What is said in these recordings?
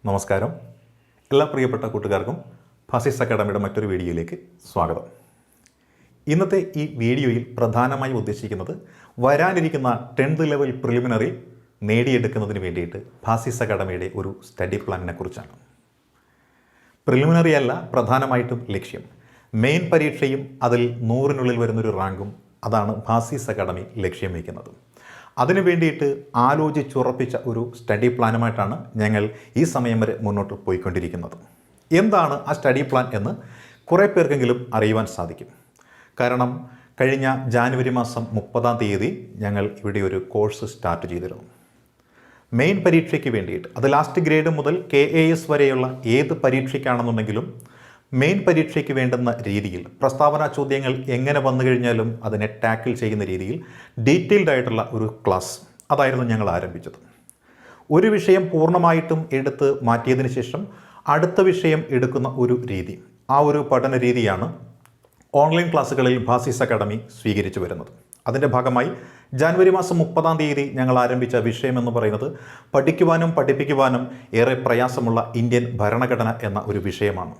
നമസ്കാരം. എല്ലാ പ്രിയപ്പെട്ട കൂട്ടുകാർക്കും ഭാസിസ് അക്കാഡമിയുടെ മറ്റൊരു വീഡിയോയിലേക്ക് സ്വാഗതം. ഇന്നത്തെ ഈ വീഡിയോയിൽ പ്രധാനമായും ഉദ്ദേശിക്കുന്നത് വരാനിരിക്കുന്ന 10th ലെവൽ പ്രിലിമിനറി നേടിയെടുക്കുന്നതിന് വേണ്ടിയിട്ട് ഭാസിസ് അക്കാഡമിയുടെ ഒരു സ്റ്റഡി പ്ലാനിനെ കുറിച്ചാണ്. പ്രിലിമിനറി അല്ല പ്രധാനമായിട്ടും ലക്ഷ്യം. മെയിൻ പരീക്ഷയും അതിൽ 100-നുള്ളിൽ വരുന്നൊരു റാങ്കും അതാണ് ഭാസിസ് അക്കാഡമി ലക്ഷ്യം വയ്ക്കുന്നത്. അതിനു വേണ്ടിയിട്ട് ആലോചിച്ചുറപ്പിച്ച ഒരു സ്റ്റഡി പ്ലാനുമായിട്ടാണ് ഞങ്ങൾ ഈ സമയം വരെ മുന്നോട്ട് പോയിക്കൊണ്ടിരിക്കുന്നത്. എന്താണ് ആ സ്റ്റഡി പ്ലാൻ എന്ന് കുറേ പേർക്കെങ്കിലും അറിയുവാൻ സാധിക്കും. കാരണം കഴിഞ്ഞ ജാനുവരി മാസം 30-ാം തീയതി ഞങ്ങൾ ഇവിടെ ഒരു കോഴ്സ് സ്റ്റാർട്ട് ചെയ്തിരുന്നു. മെയിൻ പരീക്ഷയ്ക്ക് വേണ്ടിയിട്ട്, അത് ലാസ്റ്റ് ഗ്രേഡ് മുതൽ KAS വരെയുള്ള ഏത് പരീക്ഷയ്ക്കാണെന്നുണ്ടെങ്കിലും മെയിൻ പരീക്ഷയ്ക്ക് വേണ്ടുന്ന രീതിയിൽ പ്രസ്താവന ചോദ്യങ്ങൾ എങ്ങനെ വന്നു കഴിഞ്ഞാലും അതിനെ ടാക്കിൾ ചെയ്യുന്ന രീതിയിൽ ഡീറ്റെയിൽഡ് ആയിട്ടുള്ള ഒരു ക്ലാസ് അതായിരുന്നു ഞങ്ങൾ ആരംഭിച്ചത്. ഒരു വിഷയം പൂർണ്ണമായിട്ടും എടുത്ത് മാറ്റിയതിന് ശേഷം അടുത്ത വിഷയം എടുക്കുന്ന ഒരു രീതി, ആ ഒരു പഠന രീതിയാണ് ഓൺലൈൻ ക്ലാസ്സുകളിൽ ഭാസിസ് അക്കാഡമി സ്വീകരിച്ചു വരുന്നത്. അതിൻ്റെ ഭാഗമായി ജാനുവരി മാസം 30-ാം തീയതി ഞങ്ങൾ ആരംഭിച്ച വിഷയം എന്ന് പറയുന്നത് പഠിക്കുവാനും പഠിപ്പിക്കുവാനും ഏറെ പ്രയാസമുള്ള ഇന്ത്യൻ ഭരണഘടന എന്ന ഒരു വിഷയമാണ്.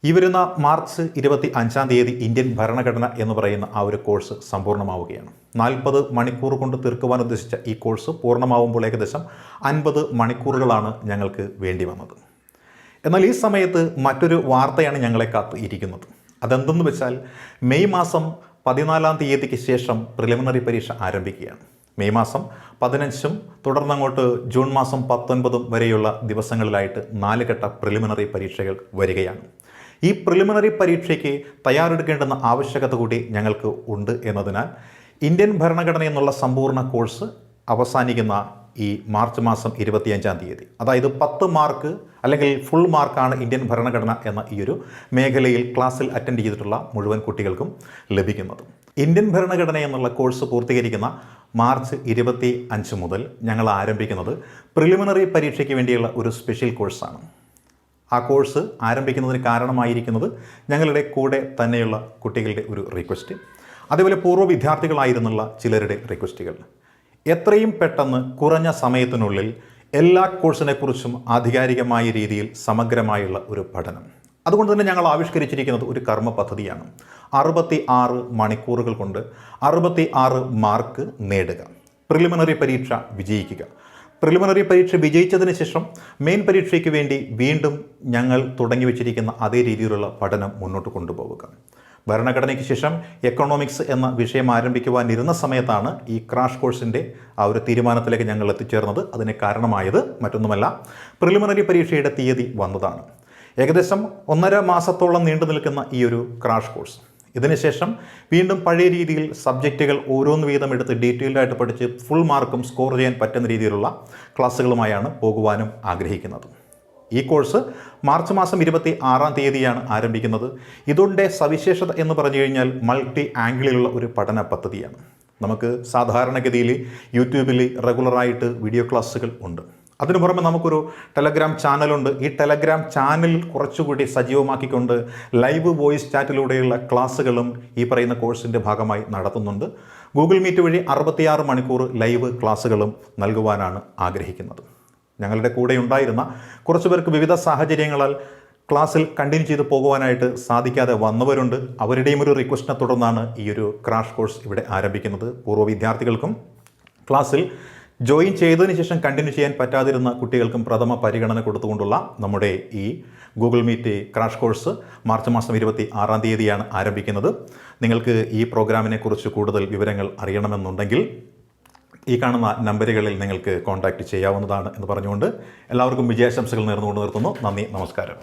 ഈ വരുന്ന മാർച്ച് 25-ാം തീയതി ഇന്ത്യൻ ഭരണഘടന എന്ന് പറയുന്ന ആ ഒരു കോഴ്സ് സമ്പൂർണ്ണമാവുകയാണ്. 40 മണിക്കൂർ കൊണ്ട് തീർക്കുവാൻ ഉദ്ദേശിച്ച ഈ കോഴ്സ് പൂർണ്ണമാവുമ്പോൾ ഏകദേശം 50 മണിക്കൂറുകളാണ് ഞങ്ങൾക്ക് വേണ്ടി വന്നത്. എന്നാൽ ഈ സമയത്ത് മറ്റൊരു വാർത്തയാണ് ഞങ്ങളെ കാത്ത് ഇരിക്കുന്നത്. അതെന്തെന്ന് വെച്ചാൽ മെയ് മാസം 14-ാം തീയതിക്ക് ശേഷം പ്രിലിമിനറി പരീക്ഷ ആരംഭിക്കുകയാണ്. മെയ് മാസം 15-ഉം തുടർന്നങ്ങോട്ട് ജൂൺ മാസം 19 വരെയുള്ള ദിവസങ്ങളിലായിട്ട് 4 ഘട്ട പ്രിലിമിനറി പരീക്ഷകൾ വരികയാണ്. ഈ പ്രിലിമിനറി പരീക്ഷയ്ക്ക് തയ്യാറെടുക്കേണ്ടുന്ന ആവശ്യകത കൂടി ഞങ്ങൾക്ക് ഉണ്ട് എന്നതിനാൽ ഇന്ത്യൻ ഭരണഘടന എന്നുള്ള സമ്പൂർണ്ണ കോഴ്സ് അവസാനിക്കുന്ന ഈ മാർച്ച് മാസം 25-ാം തീയതി, അതായത് 10 മാർക്ക് അല്ലെങ്കിൽ ഫുൾ മാർക്കാണ് ഇന്ത്യൻ ഭരണഘടന എന്ന ഈ ഒരു മേഖലയിൽ ക്ലാസ്സിൽ അറ്റൻഡ് ചെയ്തിട്ടുള്ള മുഴുവൻ കുട്ടികൾക്കും ലഭിക്കുന്നത്. ഇന്ത്യൻ ഭരണഘടന എന്നുള്ള കോഴ്സ് പൂർത്തീകരിക്കുന്ന മാർച്ച് 25 മുതൽ ഞങ്ങൾ ആരംഭിക്കുന്നത് പ്രിലിമിനറി പരീക്ഷയ്ക്ക് വേണ്ടിയുള്ള ഒരു സ്പെഷ്യൽ കോഴ്സാണ്. ആ കോഴ്സ് ആരംഭിക്കുന്നതിന് കാരണമായിരിക്കുന്നത് ഞങ്ങളുടെ കൂടെ തന്നെയുള്ള കുട്ടികളുടെ ഒരു റിക്വസ്റ്റ്, അതേപോലെ പൂർവ്വ വിദ്യാർത്ഥികളായിരുന്നുള്ള ചിലരുടെ റിക്വസ്റ്റുകൾ. എത്രയും പെട്ടെന്ന് കുറഞ്ഞ സമയത്തിനുള്ളിൽ എല്ലാ കോഴ്സിനെക്കുറിച്ചും ആധികാരികമായ രീതിയിൽ സമഗ്രമായുള്ള ഒരു പഠനം. അതുകൊണ്ട് തന്നെ ഞങ്ങൾ ആവിഷ്കരിച്ചിരിക്കുന്നത് ഒരു കർമ്മ പദ്ധതിയാണ്. 66 മണിക്കൂറുകൾ കൊണ്ട് 66 മാർക്ക് നേടുക, പ്രിലിമിനറി പരീക്ഷ വിജയിക്കുക. പ്രിലിമിനറി പരീക്ഷ വിജയിച്ചതിന് ശേഷം മെയിൻ പരീക്ഷയ്ക്ക് വേണ്ടി വീണ്ടും ഞങ്ങൾ തുടങ്ങി വെച്ചിരിക്കുന്ന അതേ രീതിയിലുള്ള പഠനം മുന്നോട്ട് കൊണ്ടുപോവുക. ഭരണഘടനയ്ക്ക് ശേഷം എക്കണോമിക്സ് എന്ന വിഷയം ആരംഭിക്കുവാനിരുന്ന സമയത്താണ് ഈ ക്രാഷ് കോഴ്സിൻ്റെ ആ ഒരു തീരുമാനത്തിലേക്ക് ഞങ്ങൾ എത്തിച്ചേർന്നത്. അതിന് കാരണമായത് മറ്റൊന്നുമല്ല, പ്രിലിമിനറി പരീക്ഷയുടെ തീയതി വന്നതാണ്. ഏകദേശം 1.5 മാസത്തോളം നീണ്ടു നിൽക്കുന്ന ഈ ഒരു ക്രാഷ് കോഴ്സ്, ഇതിനുശേഷം വീണ്ടും പഴയ രീതിയിൽ സബ്ജക്റ്റുകൾ ഓരോന്ന് വീതം എടുത്ത് ഡീറ്റെയിൽഡായിട്ട് പഠിച്ച് ഫുൾ മാർക്കും സ്കോർ ചെയ്യാൻ പറ്റുന്ന രീതിയിലുള്ള ക്ലാസ്സുകളുമായാണ് പോകുവാനും ആഗ്രഹിക്കുന്നത്. ഈ കോഴ്സ് മാർച്ച് മാസം 26-ാം തീയതിയാണ് ആരംഭിക്കുന്നത്. ഇതിൻ്റെ സവിശേഷത എന്ന് പറഞ്ഞു കഴിഞ്ഞാൽ മൾട്ടി ആംഗിളിലുള്ള ഒരു പഠന പദ്ധതിയാണ്. നമുക്ക് സാധാരണഗതിയിൽ യൂട്യൂബിൽ റെഗുലറായിട്ട് വീഡിയോ ക്ലാസ്സുകൾ ഉണ്ട്. അതിനു പുറമെ നമുക്കൊരു ടെലഗ്രാം ചാനലുണ്ട്. ഈ ടെലഗ്രാം ചാനൽ കുറച്ചുകൂടി സജീവമാക്കിക്കൊണ്ട് ലൈവ് വോയിസ് ചാറ്റിലൂടെയുള്ള ക്ലാസ്സുകളും ഈ പറയുന്ന കോഴ്സിൻ്റെ ഭാഗമായി നടത്തുന്നുണ്ട്. ഗൂഗിൾ മീറ്റ് വഴി 66 മണിക്കൂർ ലൈവ് ക്ലാസ്സുകളും നൽകുവാനാണ് ആഗ്രഹിക്കുന്നത്. ഞങ്ങളുടെ കൂടെ ഉണ്ടായിരുന്ന കുറച്ച് പേർക്ക് വിവിധ സാഹചര്യങ്ങളാൽ ക്ലാസ്സിൽ കണ്ടിന്യൂ ചെയ്ത് പോകുവാനായിട്ട് സാധിക്കാതെ വന്നവരുണ്ട്. അവരുടെയും ഒരു റിക്വസ്റ്റിനെ തുടർന്നാണ് ഈ ഒരു ക്രാഷ് കോഴ്സ് ഇവിടെ ആരംഭിക്കുന്നത്. പൂർവ്വ വിദ്യാർത്ഥികൾക്കും ക്ലാസ്സിൽ ജോയിൻ ചെയ്തതിന് ശേഷം കണ്ടിന്യൂ ചെയ്യാൻ പറ്റാതിരുന്ന കുട്ടികൾക്കും പ്രഥമ പരിഗണന കൊടുത്തുകൊണ്ടുള്ള നമ്മുടെ ഈ Google Meet crash course March മാസം 26-ാം തീയതിയാണ് ആരംഭിക്കുന്നത്. നിങ്ങൾക്ക് ഈ പ്രോഗ്രാമിനെക്കുറിച്ച് കൂടുതൽ വിവരങ്ങൾ അറിയണമെന്നുണ്ടെങ്കിൽ ഈ കാണുന്ന നമ്പറുകളിൽ നിങ്ങൾക്ക് കോൺടാക്റ്റ് ചെയ്യാവുന്നതാണ് എന്ന് പറഞ്ഞുകൊണ്ട് എല്ലാവർക്കും വിജയാശംസകൾ നേർന്നുകൊണ്ട് നിർത്തുന്നു. നന്ദി, നമസ്കാരം.